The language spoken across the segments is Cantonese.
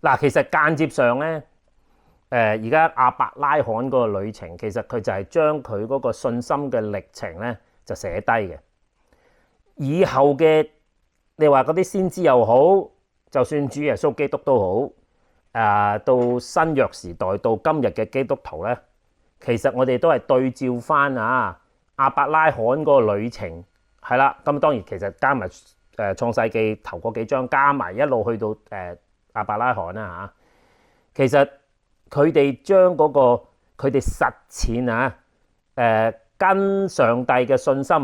嗱，其實間接上咧，而家亞伯拉罕嗰個旅程，其實佢就係將佢嗰個信心嘅歷程咧就寫低嘅。以後嘅你話嗰啲先知又好，就算主耶穌基督都好，到新約時代到今日嘅基督徒咧，其實我哋都係對照翻亞伯拉罕嗰個旅程係啦。咁當然其實加埋創世記頭嗰幾章，加埋一路去到亞伯拉罕啦嚇。其實佢哋將嗰個佢哋實踐跟上帝嘅信心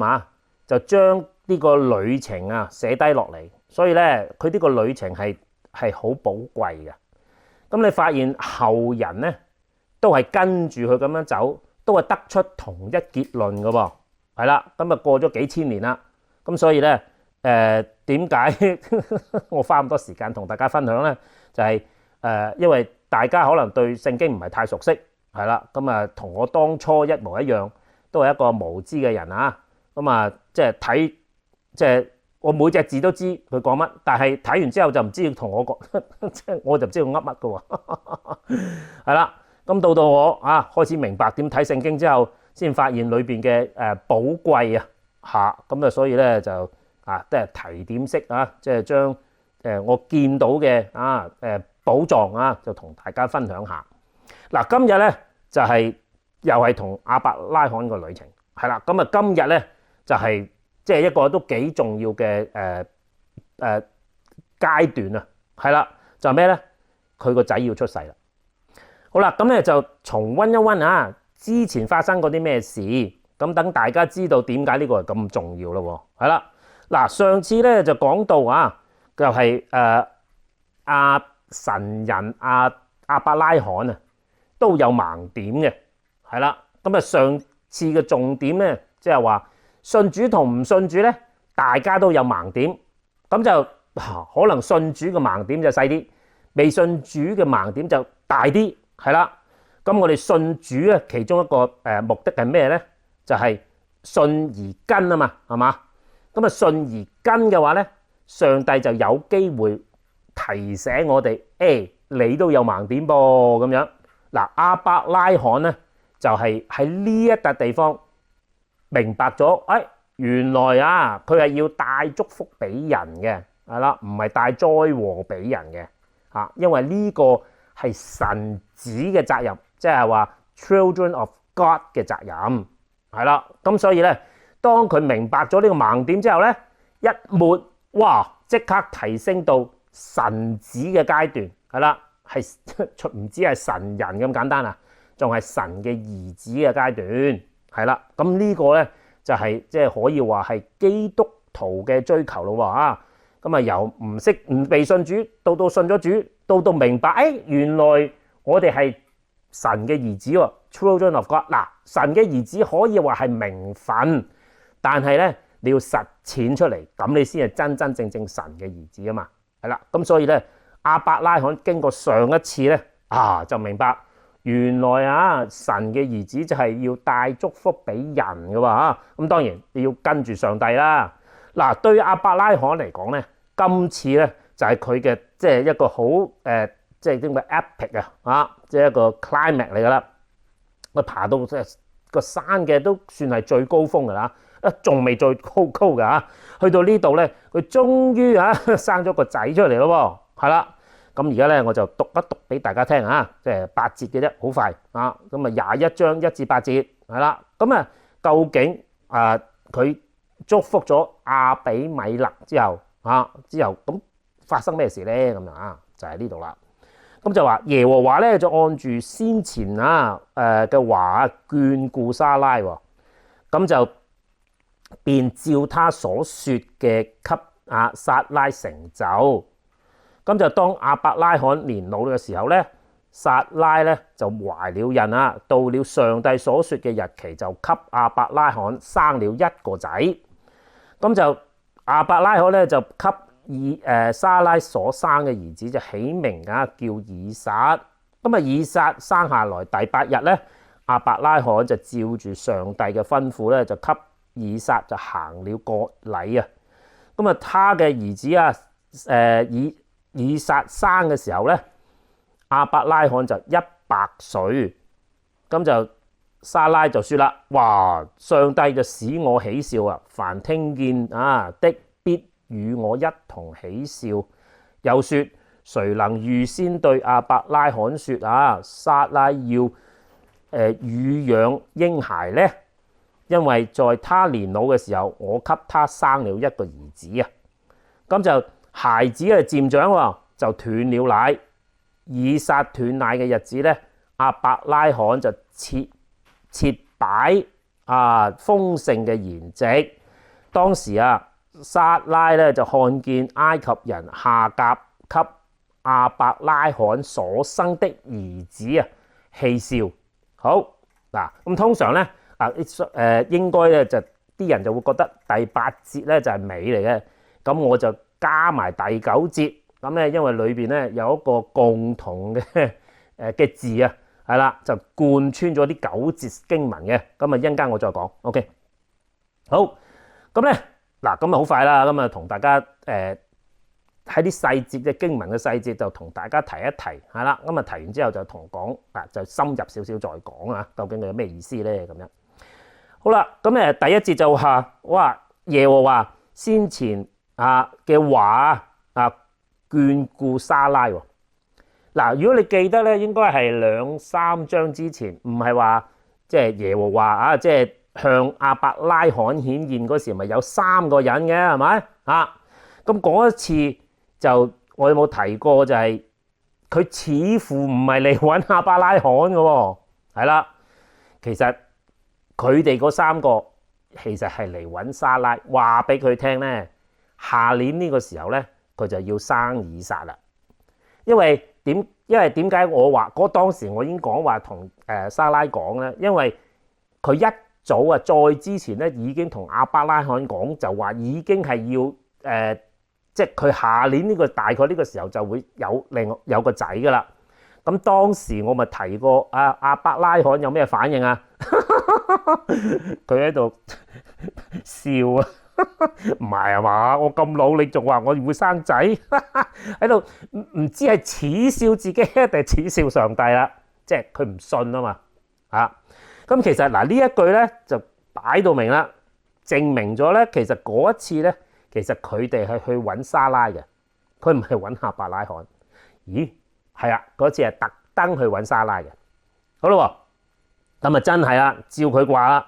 就將呢個旅程寫低落嚟，所以咧佢呢個旅程係好寶貴嘅。咁你發現後人咧都係跟住佢咁樣走，都係得出同一結論嘅喎，係啦。咁過咗幾千年啦，咁所以咧點解我花咁多時間同大家分享咧？就係因為大家可能對聖經唔係太熟悉，係啦。咁同我當初一模一樣，都係一個無知嘅人即係睇。即係我每隻字都知佢講乜，但係睇完之後就唔知要同我講，即係我就唔知佢噏乜嘅喎。係啦，咁到我開始明白點睇聖經之後，先發現裏邊嘅寶貴咁所以咧就都係提點式即係將我見到嘅寶藏就同大家分享下。嗱，今日咧就係又係同亞伯拉罕個旅程係啦。咁今日咧就係。即係一個都幾重要嘅階段係啦，就係咩咧？佢個仔要出世啦。好啦，咁咧就重溫一溫之前發生過啲咩事，咁等大家知道點解呢個係咁重要咯。係啦，嗱，上次咧就講到就係神人亞伯拉罕都有盲點嘅，係啦。咁上次嘅重點咧，即係話。信主同唔信主咧，大家都有盲點，咁就可能信主嘅盲點就細啲，未信主嘅盲點就大啲，係啦。咁我哋信主咧，其中一個目的係咩咧？就係信而跟啊嘛，係嘛？咁信而跟嘅話咧，上帝就有機會提醒我哋，你都有盲點噃咁樣。嗱，亞伯拉罕咧就係喺呢一笪地方。明白咗，原來佢係要帶祝福俾人嘅，係啦，唔係帶災禍俾人嘅，因為呢個係神子嘅責任，即係話 Children of God 嘅責任，係啦。咁所以咧，當佢明白咗呢個盲點之後咧，一抹，哇，即刻提升到神子嘅階段，係啦，係唔止係神人咁簡單仲係神嘅兒子嘅階段。係啦，咁呢個咧就係即係可以話係基督徒嘅追求咯喎。咁由唔被信主到信咗主，到明白原來我哋係神嘅兒子喎。Children of God， 嗱，神嘅兒子可以話係名分，但係咧你要實踐出嚟，咁你先係真真正正神嘅兒子啊嘛。係啦，咁所以咧亞伯拉罕經過上一次咧就明白。原來神嘅兒子就係要帶祝福俾人嘅喎。咁當然你要跟住上帝啦。嗱，對於亞伯拉罕嚟講咧，今次咧就係佢嘅即係一個好即係點嘅 epic即係一個 climax 嚟噶啦。佢爬到即係個山嘅都算係最高峰噶啦，仲未最高噶去到呢度咧，佢終於生咗個仔出嚟咯喎，係啦。咁而家咧我就讀一讀俾大家聽即係8節嘅啫，好快咁21章1至8節係啦。咁究竟佢祝福咗亞比米勒之後咁發生咩事咧？咁樣就係呢度啦。咁就話耶和華咧就按住先前嘅話眷顧撒拉喎，咁就便照他所說嘅給撒拉成就。咁就當亞伯拉罕年老嘅時候咧，撒拉咧就懷了孕到了上帝所說嘅日期，就給亞伯拉罕生了一個仔。咁就亞伯拉罕咧就給撒拉所生嘅兒子就起名叫以撒。咁以撒生下來第8日咧，亞伯拉罕就照住上帝嘅吩咐咧，就給以撒就行了割禮咁他嘅兒子以撒生嘅時候咧，亞伯拉罕就100歲，咁就沙拉就説啦：哇！上帝就使我喜笑啊！凡聽見的必與我一同喜笑。又説：誰能預先對亞伯拉罕説撒拉要乳養嬰孩呢？因為在他年老嘅時候，我給他生了一個兒子啊！咁就孩子嘅漸長喎，就斷了奶。以撒斷奶嘅日子咧，亞伯拉罕就設擺豐盛嘅筵席。當時撒拉咧就看見埃及人夏甲給亞伯拉罕所生的兒子戲笑。好嗱，咁通常咧應該咧就啲人就會覺得第8節咧就係尾嚟嘅，咁我就加埋第9節，咁咧因為裏邊咧有一個共同嘅字係啦，就貫穿咗啲9節經文嘅，咁一陣間我再講。OK， 好，咁咧嗱，咁好快啦，咁同大家喺啲細節嘅經文嘅細節就同大家提一提，係啦，咁提完之後就講就深入少少再講究竟佢有咩意思咧咁樣。好啦，咁第一節就話耶和華先前嘅話眷顧沙拉喎。嗱，如果你記得咧，應該係2、3章之前，唔係話即係耶和華即係向亞伯拉罕顯現嗰時，咪有3個人嘅係咪咁嗰一次就我有冇提過就係佢似乎唔係嚟揾亞伯拉罕嘅喎，係啦，其實佢哋嗰3個其實係嚟揾沙拉，話俾佢聽咧，下年呢個時候咧，佢就要生以撒啦。因為點解我話當時我已經講話同沙拉講咧？因為佢一早再之前咧已經同亞伯拉罕講，就話已經係要即係佢下年呢個大概呢個時候就會有個仔噶啦。咁當時我咪提過亞伯拉罕有咩反應佢喺度笑唔係啊嘛？我咁老你仲話我會生仔喺度唔知係恥笑自己定係恥笑上帝啦？即係佢唔信啊嘛咁其實呢一句咧就擺到明啦，證明咗咧其實嗰一次咧其實佢哋係去揾沙拉嘅，佢唔係揾亞伯拉罕。咦？係嗰次係特登去揾沙拉嘅。好啦，咁真係啦，照佢話啦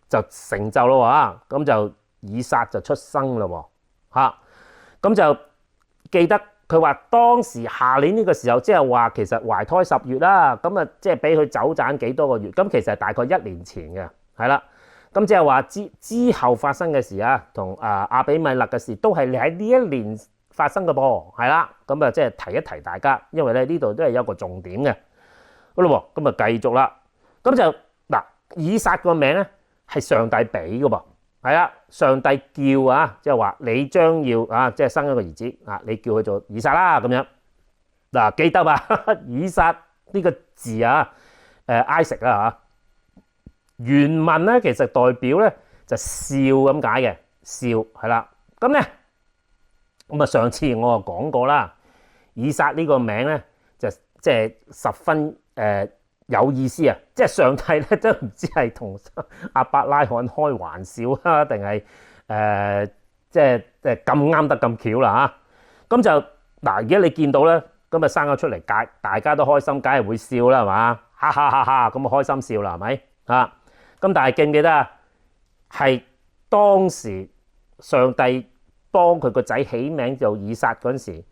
就成就咯咁就以撒就出生咯咁就記得佢話當時下年呢個時候，即係話其實懷胎10月啦，咁即係俾佢走盞幾多個月，咁其實係大概1年前嘅，係啦，咁即係話之後發生嘅事同亞比米勒嘅事都係喺呢一年發生嘅噃，係啦，咁即係提一提大家，因為咧呢度都係有一個重點嘅。好啦，咁繼續啦，咁就以撒個名咧係上帝俾嘅噃。係啦，上帝叫即係話你將要即係生一個兒子你叫佢做以撒啦咁樣。記得以撒呢個字Isaac 啦原文咧其實代表咧就笑咁解嘅，笑係啦。咁咧咁上次我就講過啦，以撒呢個名咧就即係十分有意思即係上帝咧真唔知係同亞伯拉罕開玩笑定係即係咁啱得咁巧啦咁就而家你見到咧，咁生咗出嚟，大家都開心，梗係會笑啦，係嘛？哈哈哈哈咁開心笑啦，係咪咁但係記唔記得係當時上帝幫佢個仔起名做以撒嗰陣時，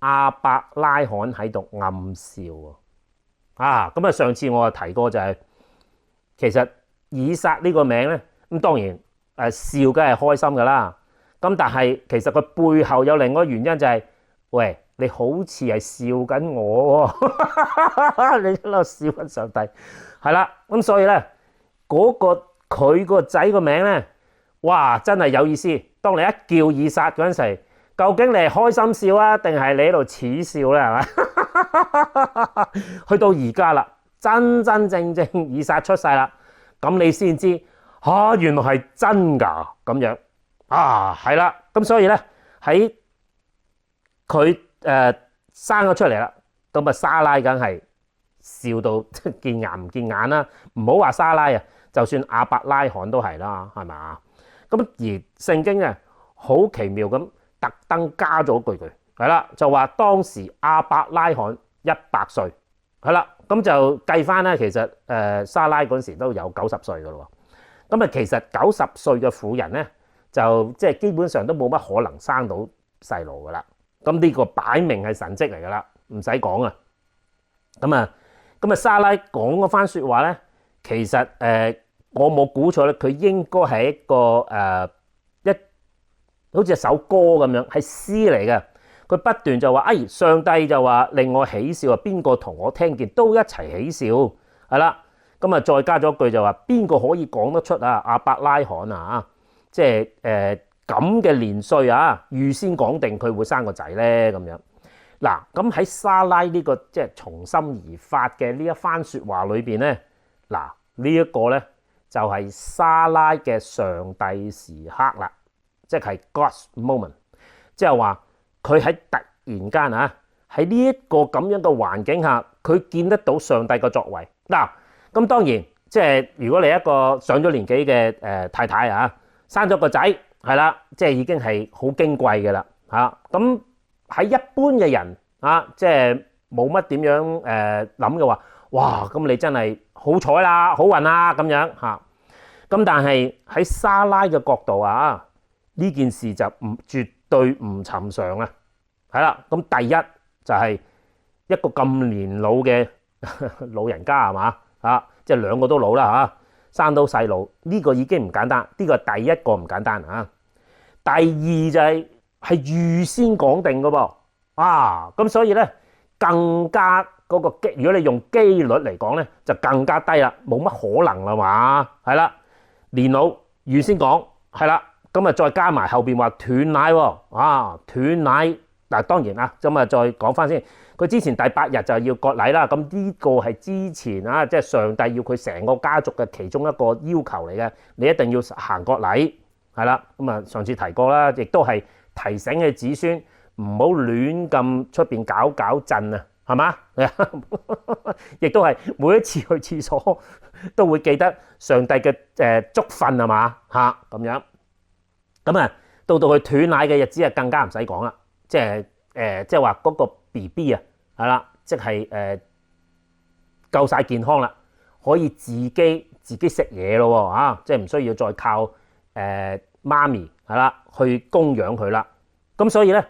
亞伯拉罕喺度暗笑咁上次我提過就係其實以撒呢個名咧，咁當然笑梗係開心噶啦，咁但係其實佢背後有另外一個原因就係喂，你好似係笑緊我你喺度笑緊上帝係啦，咁所以咧佢個仔個名咧，哇真係有意思。當你一叫以撒嗰陣時，究竟你係開心笑定係你喺度恥笑咧？係咪？去到而家啦，真真正正以撒出世啦，咁你先知原來係真㗎咁樣係啦。咁所以咧喺佢生咗出嚟啦，咁啊莎拉梗係笑到見牙唔見眼啦。唔好話莎拉啊，就算亞伯拉罕都係啦，係咪？咁而聖經咧好奇妙咁特登加咗句，係啦，就話當時亞伯拉罕100歲，係啦，咁就計翻咧，其實莎拉嗰時都有90歲噶咯喎。咁啊，其實90歲嘅婦人咧，就即係基本上都冇乜可能生到細路噶啦。咁呢個擺明係神蹟嚟噶啦，唔使講啊。咁啊，莎拉講嗰番説話咧，其實我冇估錯咧，佢應該係一個好似一首歌咁樣，係詩嚟嘅。佢不斷就話：上帝就話令我喜笑啊！邊個同我聽見都一齊喜笑，係啦。咁啊，再加咗句就話：邊個可以講得出啊？亞伯拉罕啊，即係咁嘅年歲啊，預先講定佢會生個仔咧咁樣。嗱，咁喺莎拉呢個即係從心而發嘅呢一番説話裏邊咧，嗱呢一個咧就係莎拉嘅上帝時刻啦，即係 God's moment， 即係話佢喺突然間啊，喺呢一個咁樣嘅環境下，佢見得到上帝嘅作為。嗱，咁當然即係如果你一個上咗年紀嘅太太啊，生咗個仔係啦，即係已經係好矜貴嘅啦嚇。咁喺一般嘅人啊，即係冇乜點樣諗嘅話，哇！咁你真係好彩啦，好運啦咁樣嚇。咁但係喺莎拉嘅角度啊，呢件事就絕對唔尋常啊。係啦，咁第一就係一個咁年老嘅老人家係嘛啊，即係兩個都老啦嚇，生到細路呢個已經唔簡單，呢個係第一個唔簡單啊。第二就係預先講定嘅噃啊，咁所以咧更加嗰個機，如果你用機率嚟講咧，就更加低啦，冇乜可能啦嘛，係啦，年老預先講係啦，咁啊再加埋後邊話斷奶喎啊，斷奶嗱當然啦，咁啊再講翻先，佢之前第8日就要割禮啦，咁呢個係之前啊，即係上帝要佢成個家族嘅其中一個要求嚟嘅，你一定要行割禮係啦，咁啊上次提過啦，亦都係提醒嘅子孫唔好亂咁出邊搞震啊，係嘛？亦都係每一次去廁所都會記得上帝嘅囑訓係嘛嚇咁樣。咁啊到佢斷奶嘅日子啊，更加唔使講啦，即係話嗰個 BB 啊係啦，即係夠晒健康啦，可以自己食嘢咯喎啊，即係唔需要再靠媽咪係啦去供養佢啦。咁所以咧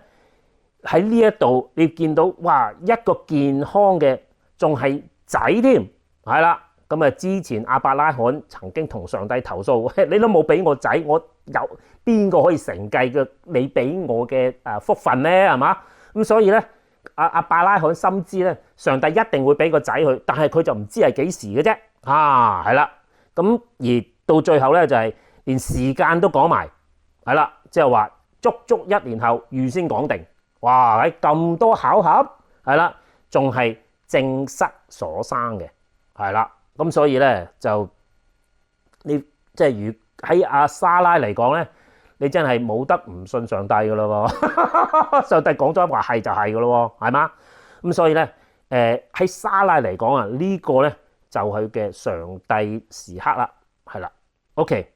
喺呢一度你見到哇一個健康嘅仲係仔添係啦。咁啊之前亞伯拉罕曾經同上帝投訴，你都冇俾我仔，我有邊個可以承繼嘅你俾我嘅福分咧係嘛？咁所以咧亞伯拉罕深知咧上帝一定會俾個仔佢，但係佢就唔知係幾時嘅啫啊係啦。咁而到最後咧就係連時間都講埋係啦，即係話足1年後預先講定，哇！喺咁多巧合係啦，仲係正室所生嘅係啦。咁所以咧就你即係如喺阿莎拉嚟講咧，你真係冇得唔信上帝噶咯喎！上帝講咗話係就係噶咯喎，係嘛？咁所以咧喺莎拉嚟講啊，呢個咧就係佢嘅上帝時刻啦，係啦。OK，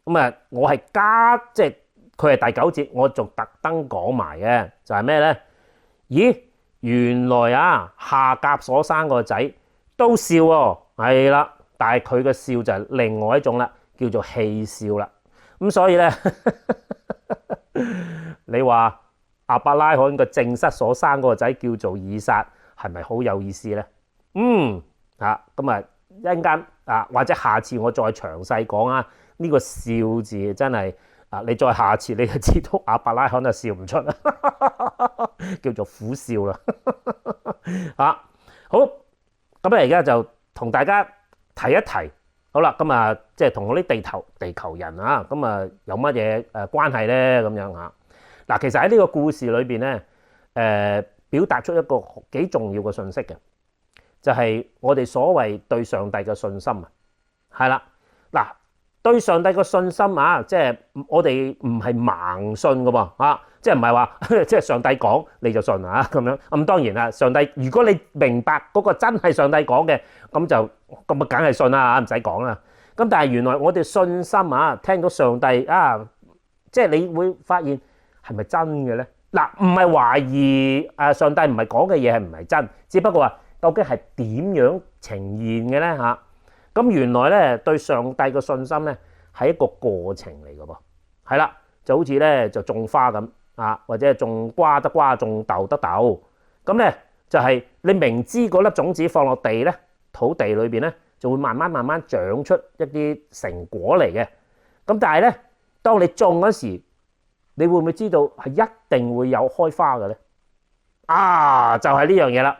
咁啊，我係加即係佢係第9節，我仲特登講埋嘅就係咩咧？咦，原來啊夏甲所生個仔都笑喎，係啦，但係佢嘅笑就係另外一種啦，叫做戲笑啦。咁所以咧，你話亞伯拉罕個正室所生個仔叫做以撒，係咪好有意思咧？咁啊一陣間啊，或者下次我再詳細講啊。呢個笑字真係啊，你再下次你就知道亞伯拉罕就笑唔出啦，叫做苦笑啦。啊，好，咁而家就同大家提一提，好啦，咁啊，即係同我啲地球人啊，咁啊有乜嘢關係咧？咁樣啊，嗱，其實喺呢個故事裏邊咧，表達出一個幾重要嘅信息嘅，就係我哋所謂對上帝嘅信心啊，係啦，嗱，對上帝個信心啊，即係我哋唔係盲信噶噃啊，即係唔係話即係上帝講你就信啊咁樣。咁當然啦，上帝如果你明白嗰個真係上帝講嘅，咁梗係信啦，唔使講啦。咁但係原來我哋信心啊，聽到上帝啊，即係你會發現係咪真嘅咧？嗱，唔係懷疑上帝唔係講嘅嘢係唔係真，只不過話究竟係點樣呈現嘅咧嚇？咁原來咧對上帝嘅信心咧係一個過程嚟嘅噃，係啦，就好似咧就種花咁啊，或者係種瓜得瓜，種豆得豆，咁咧就係你明知嗰粒種子放落地咧，土地裏邊咧就會慢慢長出一啲成果嚟嘅。咁但係咧，當你種嗰時，你會唔會知道係一定會有開花嘅咧？啊，就係呢樣嘢啦。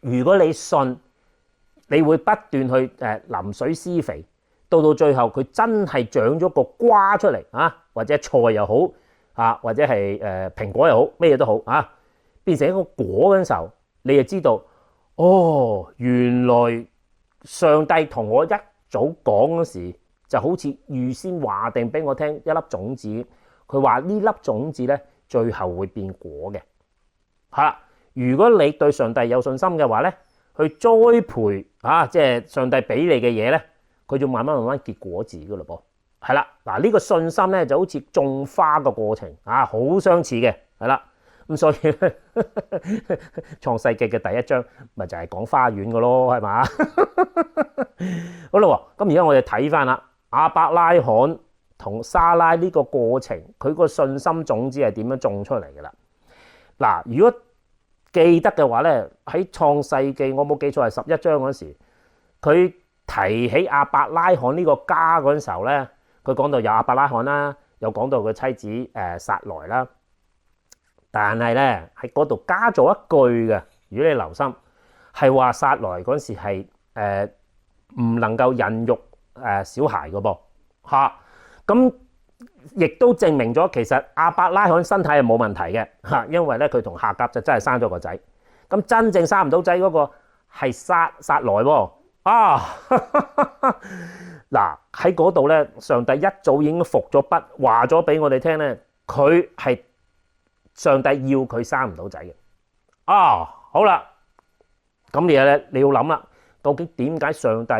如果你信，你會不斷去淋水施肥，到最後佢真係長咗個瓜出嚟啊，或者菜又好啊，或者係蘋果又好，咩嘢都好啊，變成一個果嘅時候，你就知道哦，原來上帝同我一早講嗰時，就好似預先話定俾我聽一粒種子。佢話呢粒種子咧，最後會變果嘅。係啦，如果你對上帝有信心嘅話咧，去栽培啊，即係上帝俾你嘅嘢咧，佢就慢慢結果子噶嘞噃。係啦，嗱呢個信心咧就好似種花嘅過程啊，好相似嘅。係啦，咁所以咧，創世記嘅第一章咪就係講花園嘅咯，係嘛？好啦，咁而家我哋睇翻啦，亞伯拉罕同莎拉呢個過程，佢個信心種子係點樣種出嚟嘅啦？嗱，如果記得嘅話咧，喺創世記我冇記錯係11章嗰時，佢提起亞伯拉罕呢個家嗰陣時候咧，佢講到有亞伯拉罕啦，又講到佢妻子撒萊啦，但係咧喺嗰度加咗一句嘅，如果你留心，係話撒萊嗰時係唔能夠孕育小孩嘅噃嚇。咁亦都證明咗其實亞伯拉罕身體係冇問題嘅嚇，因為咧佢同夏甲就真係生咗個仔。咁真正生唔到仔嗰個係撒萊喎啊！嗱喺嗰度咧，上帝一早已經伏咗筆，話咗俾我哋聽咧，佢係上帝要佢生唔到仔嘅啊！好啦，咁你要諗啦，究竟點解上帝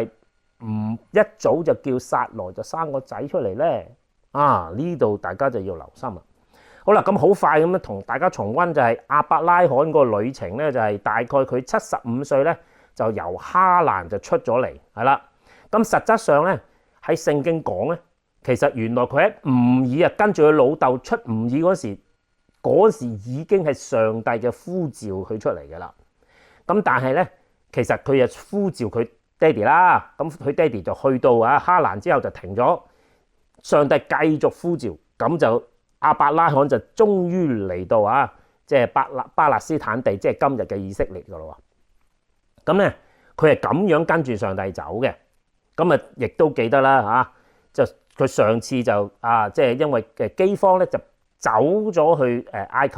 唔一早就叫撒萊就生個仔出嚟咧？啊，呢度大家就要留心啦。好啦，咁好快咁樣同大家重溫就係亞伯拉罕個旅程咧，就係大概佢75歲咧就由哈蘭就出咗嚟，係啦。咁實質上咧喺聖經講咧，其實原來佢喺吾珥啊跟住佢老豆出吾珥嗰時已經係上帝嘅呼召佢出嚟嘅啦。咁但係咧，其實佢就呼召佢爹哋啦，咁佢爹哋就去到哈蘭之後就停咗，上帝繼續呼召，咁就亞伯拉罕就終於嚟到即係巴勒斯坦地，即係今日嘅以色列噶咯喎。咁咧佢係咁樣跟住上帝走嘅，咁亦都記得啦就佢上次就即係因為饑荒咧就走咗去埃及。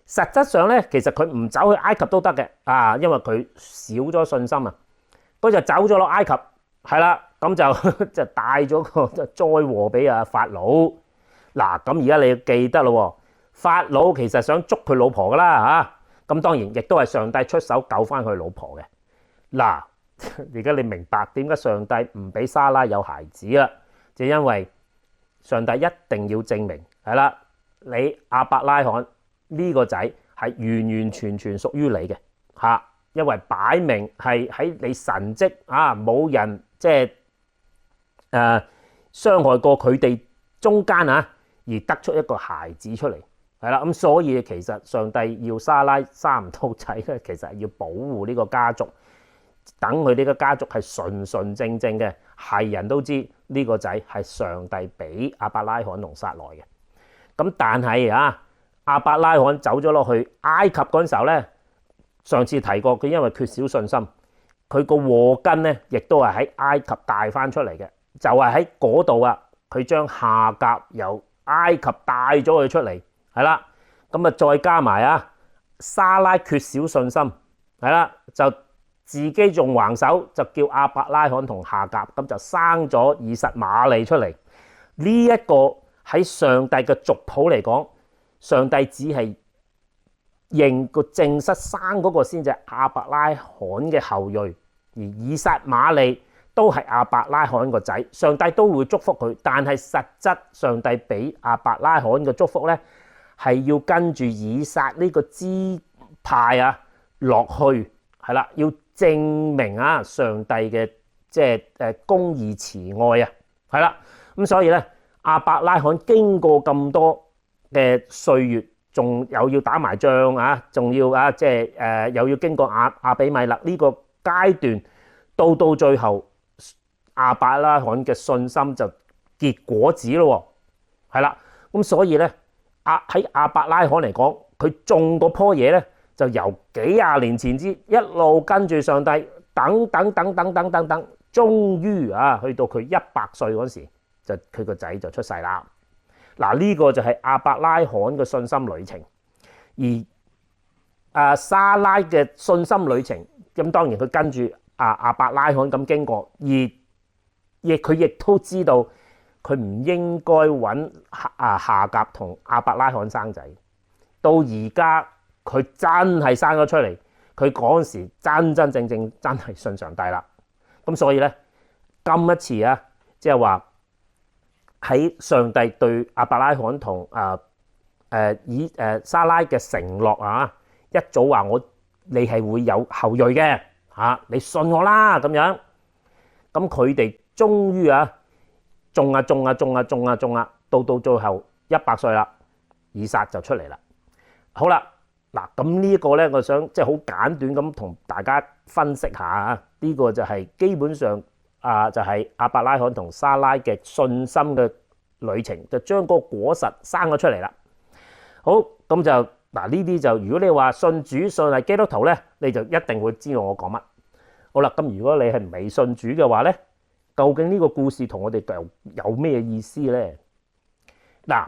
實質上咧，其實佢唔走去埃及都得嘅因為佢少咗信心啊。佢就走咗落埃及，係啦，咁就帶咗個災禍俾法老。嗱，咁而家你要記得咯，法老其實想捉佢老婆噶啦咁當然亦都係上帝出手救翻佢老婆嘅。嗱，而家你明白點解上帝唔俾莎拉有孩子啦？就因為上帝一定要證明係啦，你亞伯拉罕呢個仔係完完全全屬於你嘅因為擺明係喺你神蹟冇人即係傷害過佢哋中間而得出一個孩子出嚟，係啦。咁所以其實上帝要莎拉生唔到仔咧，其實係要保護呢個家族，等佢呢個家族係純純正正嘅，係人都知呢個仔係上帝俾亞伯拉罕同撒萊嘅。咁但係亞伯拉罕走咗落去埃及嗰陣時候咧，上次提過佢因為缺少信心，佢個禍根咧亦都係喺埃及帶翻出嚟嘅，就係喺嗰度佢將夏甲由埃及帶咗佢出嚟，係啦，咁再加埋莎拉缺少信心，係啦，就自己仲橫手，就叫亞伯拉罕同夏甲，咁就生咗以實瑪利出嚟。呢一個喺上帝嘅族譜嚟講，上帝只係認個正室生嗰個先至係亞伯拉罕嘅後裔，而以實瑪利都係亞伯拉罕個仔，上帝都會祝福佢。但係實質上帝俾亞伯拉罕嘅祝福咧，係要跟住以撒呢個支派啊落去，係啦，要證明啊上帝嘅即係公義慈愛啊，係啦。咁所以咧，亞伯拉罕經過咁多嘅歲月，仲有要打埋仗啊，仲要啊即係又要經過亞比米勒呢個階段，到最後亞伯拉罕嘅信心就結果子咯，係啦。咁所以咧，喺亞伯拉罕嚟講，佢種嗰棵嘢咧，就由幾廿年前之一路跟住上帝，等，終於啊去到佢100歲嗰時，就佢個仔就出世啦。嗱，呢個就係亞伯拉罕嘅信心旅程，而沙拉嘅信心旅程，咁當然佢跟住亞伯拉罕咁經過，而佢亦都知道佢唔應該揾夏甲同亞伯拉罕生仔，到而家佢真係生咗出嚟，佢嗰陣時真正真係信上帝啦。咁所以咧，今一次啊，即係話喺上帝對亞伯拉罕同沙拉嘅承諾啊，一早話你係會有後裔嘅嚇，你信我啦咁樣。咁佢哋終於啊種啊，到最後100歲啦，以撒就出嚟啦。好啦，嗱咁呢一個咧，我想即係好簡短咁同大家分析下啊。呢個就係基本上就係亞伯拉罕同沙拉嘅信心嘅旅程，就將嗰個果實生咗出嚟啦。好，咁就嗱呢啲就如果你話信主信係基督徒咧，你就一定會知道我講乜。好啦，咁如果你係未信主嘅話咧，究竟呢個故事同我哋有咩意思咧？嗱，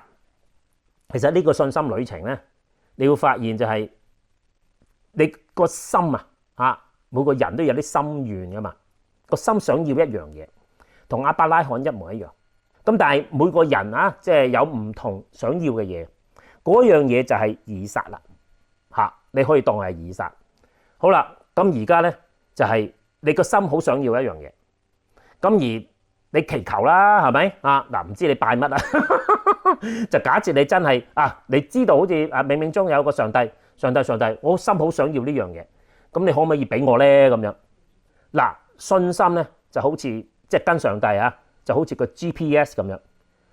其實呢個信心旅程咧，你會發現就係你個心啊，每個人都有啲心願噶嘛，個心想要一樣嘢，同亞伯拉罕一模一樣。咁但係每個人啊，即係有唔同想要嘅嘢，嗰樣嘢就係以撒啦嚇，你可以當係以撒。好啦，咁而家咧就係你個心好想要一樣嘢，咁而你祈求啦，係咪啊？嗱，唔知你拜乜啊？就假設你真係你知道好似冥冥中有個上帝，我心好想要呢樣嘢，咁你可唔可以俾我咧？咁樣嗱，信心咧就好似即係跟上帝啊，就好似個 GPS 咁樣。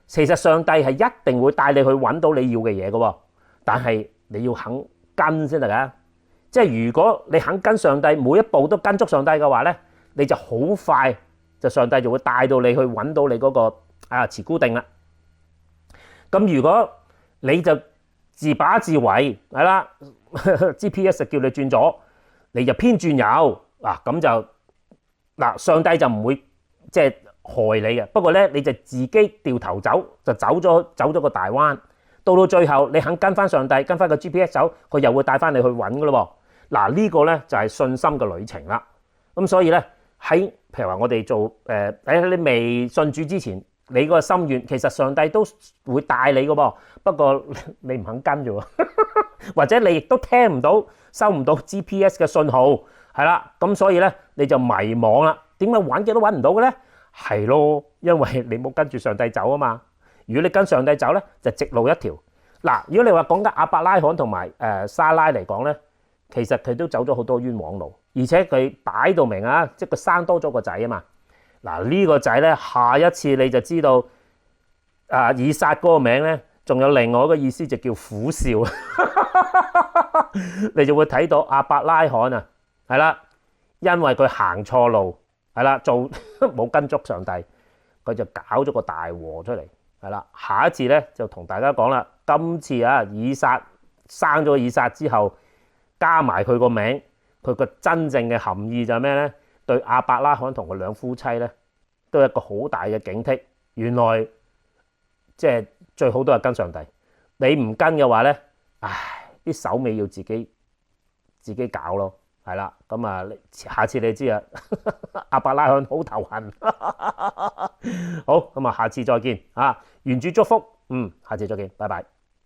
其實上帝係一定會帶你去揾到你要嘅嘢嘅，但係你要肯跟先得噶。即係如果你肯跟上帝，每一步都跟足上帝嘅話咧，你就好快就上帝就會帶到你去揾到你嗰個慈姑定啦。咁如果你就自把自為係啦，GPS 叫你轉左，你就偏轉右嗱，咁就嗱上帝就唔會即係害你嘅。不過咧，你就自己掉頭走，就走咗個大彎。到最後你肯跟翻上帝，跟翻個 GPS 走，佢又會帶翻你去揾噶咯。嗱，呢個咧就係信心嘅旅程啦。咁所以咧喺譬如話我哋做喺你未信主之前，你個心願其實上帝都會帶你噶噃，不過你唔肯跟啫喎，或者你亦都聽唔到、收唔到 GPS 嘅信號，係啦，咁所以咧你就迷惘啦。點解揾極都揾唔到嘅咧？係咯，因為你冇跟住上帝走啊嘛。如果你跟上帝走咧，就直路一條。嗱，如果你話講緊亞伯拉罕同埋沙拉嚟講咧，其實佢都走咗好多冤枉路，而且佢擺到明啊，即係佢生多咗個仔啊嘛。嗱，呢個仔咧，下一次你就知道以撒嗰個名咧，仲有另外一個意思就叫苦笑，你就會睇到亞伯拉罕啊，係啦，因為佢行錯路，係啦，做冇跟足上帝，佢就搞咗個大禍出嚟，係啦。下一次咧就同大家講啦，今次以撒生咗以撒之後，加埋佢個名，佢個真正嘅含義就係咩咧？對亞伯拉罕同佢兩夫妻咧，都有一個好大嘅警惕。原來即係最好都係跟上帝，你唔跟嘅話咧，啲手尾要自己搞咯。係啦，咁啊，下次你知啊，亞伯拉罕好頭痕。好，咁啊，下次再見啊，願主祝福，下次再見，拜拜。